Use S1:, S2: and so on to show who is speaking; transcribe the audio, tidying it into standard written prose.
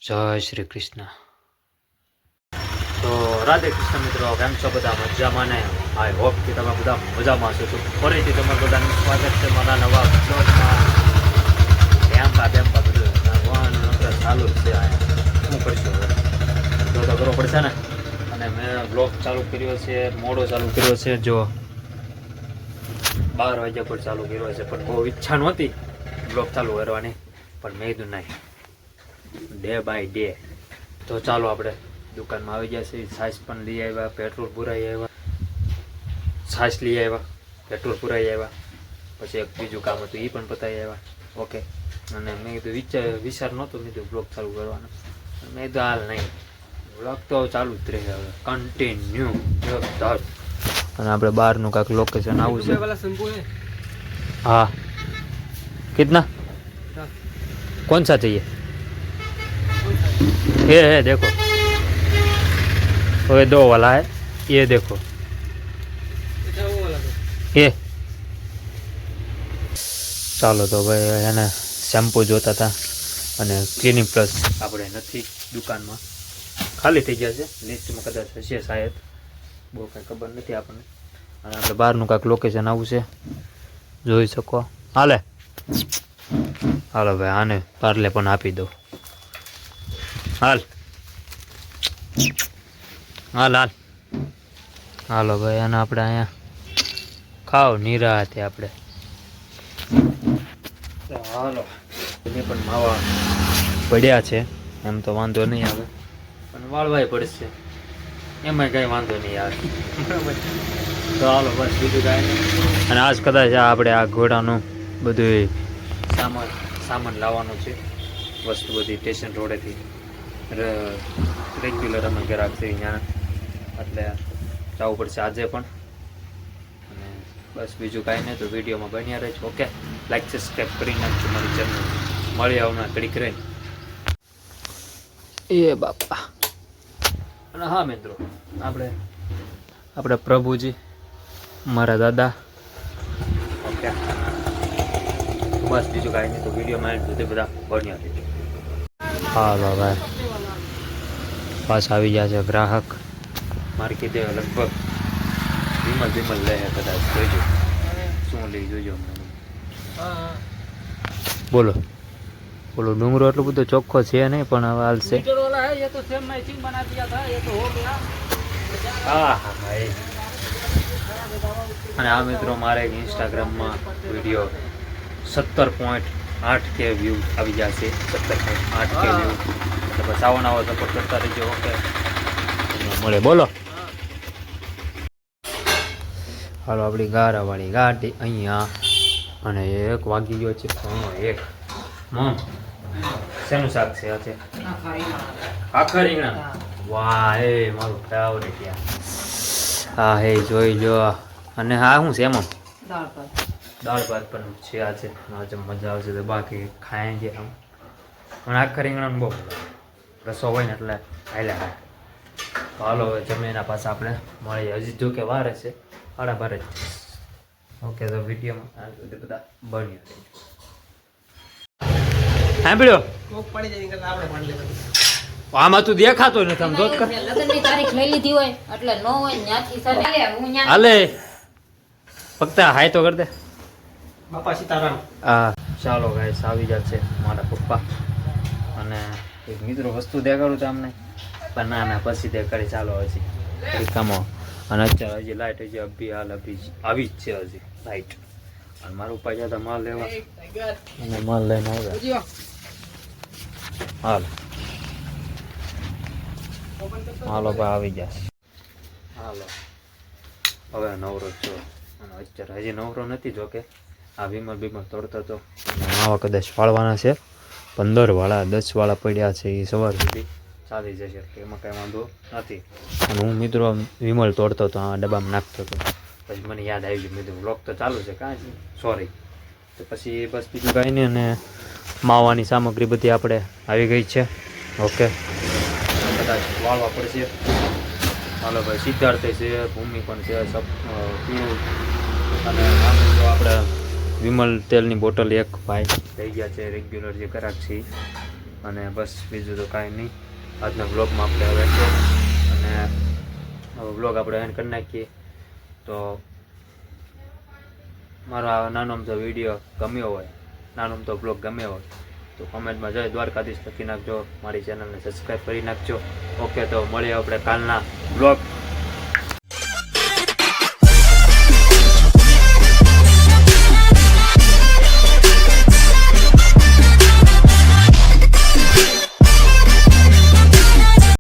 S1: જય શ્રી કૃષ્ણ. તો રાધે કૃષ્ણ મિત્રો, કેમ છો બધા? મજામાં ને? આઈ હોપ કે તમે બધા મજામાં છો. ફરીથી તમારું બધાનું સ્વાગત છે મારા નવા બ્લોગમાં. બેમ્પા બધું ચાલુ જ છે. શું કરશો હવે? તો કરવો પડશે ને. અને મેં બ્લોગ ચાલુ કર્યો છે, મોડો ચાલુ કર્યો છે. જો 12 વાગ્યા પર ચાલુ કર્યો છે, પણ બહુ ઈચ્છા નહોતી બ્લોગ ચાલુ કરવાની, પણ મેં કીધું નહીં, ડે બાય ડે. તો ચાલો આપણે દુકાનમાં આવી ગયા છીએ. છાશ પણ લઈ આવ્યા, પેટ્રોલ પુરાઈ આવ્યા, છાશ લઈ આવ્યા, પેટ્રોલ પુરાઈ આવ્યા, પછી એક બીજું કામ હતું એ પણ પતાવી આવ્યા. ઓકે. અને મેં કીધું વિચાર નહોતો મેં કીધું બ્લોગ ચાલુ કરવાનો. મેં કીધું હાલ નહીં, બ્લોગ તો ચાલુ જ રહે હવે કન્ટિન્યુ. અને આપણે બહારનું કાંઈક લોકેશન આવું છે. हाँ कितना कौन सा चाहिए? ये है देखो, वो 2 वाला है, ये देखो ये. ચાલો તો ભાઈ એને શેમ્પૂ જોતા હતા અને ક્લિનિક પ્લસ આપણે નથી દુકાનમાં, ખાલી થઈ ગયા છે. લિસ્ટમાં કદાચ હશે શાયદ, બહુ કાંઈ ખબર નથી આપણને. અને આપણે બહારનું કાંઈક લોકેશન આવું છે, જોઈ શકો. હાલો ભાઈ, આને પાર્લે પણ આપી દો. હાલ હાલો ભાઈ, આને આપણે અહીંયા ખાવ નિરાતે આપણે. હાલો, એને પણ માવા પડ્યા છે, એમ તો વાંધો નહીં આવે, પણ વાળવાય પડશે, એમાં કાંઈ વાંધો નહીં આવે. બરાબર. તો હાલો બસ, બીજું કાંઈ નહીં. અને આજ કદાચ આપણે આ ઘોડાનું બધું સામાન લાવવાનું છે, વસ્તુ બધી સ્ટેશન રોડેથી રેગ્યુલર અમે ગ્રાહક છે ત્યાં, એટલે જવું પડશે આજે પણ. અને બસ બીજું કાંઈ નહીં. તો વિડીયોમાં બન્યા રહેજો. ઓકે, લાઈક સબસ્ક્રાઈબ કરી નાખજો મારી ચેનલ. મળીએ હમણાં ઘડીક રહીને. એ બાપા. અને હા મિત્રો, આપણે પ્રભુજી, મારા દાદા. ઓકે, બસ બીજું કાંઈ નહીં. તો વિડીયોમાં સુધી બધા બન્યા રહેજો. હાલો ભાઈ, પાછા આવી ગયા છે ગ્રાહક. મારે કીધે લગભગ વિમલ લે કદાચ, જોઈજો શું લઈ જોઈજો અમને. બોલો ડુંગરો એટલો બધો ચોખ્ખો છે નહીં, પણ હવે હાલશે. હા અને આ મિત્રો, મારે ઇન્સ્ટાગ્રામમાં વિડીયો 17.8K વ્યૂ આવી ગયા છે. 17.8K વ્યૂ, એટલે બસ આવો નવો સપોર્ટ કરતા રહીજો. ઓકે, મળે. બોલો. હાલો, આપણી ગારાવાળી ગાડી અહીંયા. અને 1 વાગી ગયો છે. 1 મમ શેનું શાક છે? આજે આખા રીંગણા. વાહ, એ મારું ફેવરેટ યાર. હા હે, જોઈ લો. અને હા શું છે એમાં? દાળ ભાત પણ છે આજે. મજા આવશે તો બાકી ખાય છે આમ. પણ આખા રીંગણાનું બહુ રસો હોય ને એટલે હાલે ખાય. હાલો હવે જમીના પાસે આપણે મળીએ. હજી જો કે વાર છે, 12:30 જ. ઓકે, તો વિડીયોમાં બધા બન્યા. સાંભળ્યો? આમાં તું દેખાતો નથી. આમ જોત કર.
S2: લગ્નની તારીખ લઈ લીધી હોય એટલે નો હોય ન્યાથી સરે હું ન્યા.
S1: હાલે ફક્ત હાય તો કર દે.
S3: બાપા સીતારામ.
S1: હા, ચાલો ગાઈસ, આવી જાય છે મારા પપ્પા. અને એક મિત્રો વસ્તુ દેખાડું તમને, પણ ના પછી દેખાડી. ચાલો હજી કામો. અને અત્યારે હજી લાઈટ હજી આવી જ છે હજી લાઈટ. અને મારું પપ્પા જતા માલ લેવા, અને માલ લઈને આવ્યા. હાલો ભાઈ, આવી જશે. હાલો, હવે નવરો છો. અને અત્યારે હજી નવરો નથી, જોકે આ બીમર તોડતો હતો. માવા કદાચ વાળવાના છે. 15 વાળા 10 વાળા પડ્યા છે, એ સવાર સુધી ચાલી જશે, એટલે એમાં કાંઈ વાંધો નથી. અને હું મિત્રો વિમલ તોડતો હતો, આ ડબ્બામાં નાખતો હતો. પછી મને યાદ આવી ગયું, મિત્રો બ્લોગ તો ચાલુ છે, કાં છે, સોરી. તો પછી બસ બીજું કાંઈ નહીં. અને માવાની સામગ્રી બધી આપણે આવી ગઈ છે. ઓકે, કદાચ વાળવા પડશે. હાલો ભાઈ, સિદ્ધાર્થ છે, ભૂમિ પણ છે, પીળું. અને આપણે વિમલ તેલની બોટલ 1 ભાઈ લઈ ગયા છે, રેગ્યુલર જે ગ્રાહક છે. અને બસ બીજું તો કાંઈ નહીં. આજના બ્લોગમાં આપણે હવે અને હવે બ્લોગ આપણે એન્ડ કરી નાખીએ. તો મારો આ નાનો અમથો વિડીયો ગમ્યો હોય, નાનો અમથો બ્લોગ ગમ્યો હોય તો કોમેન્ટમાં જય દ્વારકાધીશ લખી નાખજો. મારી ચેનલને સબસ્ક્રાઈબ કરી નાખજો. ઓકે, તો મળીએ આપણે કાલના બ્લોગ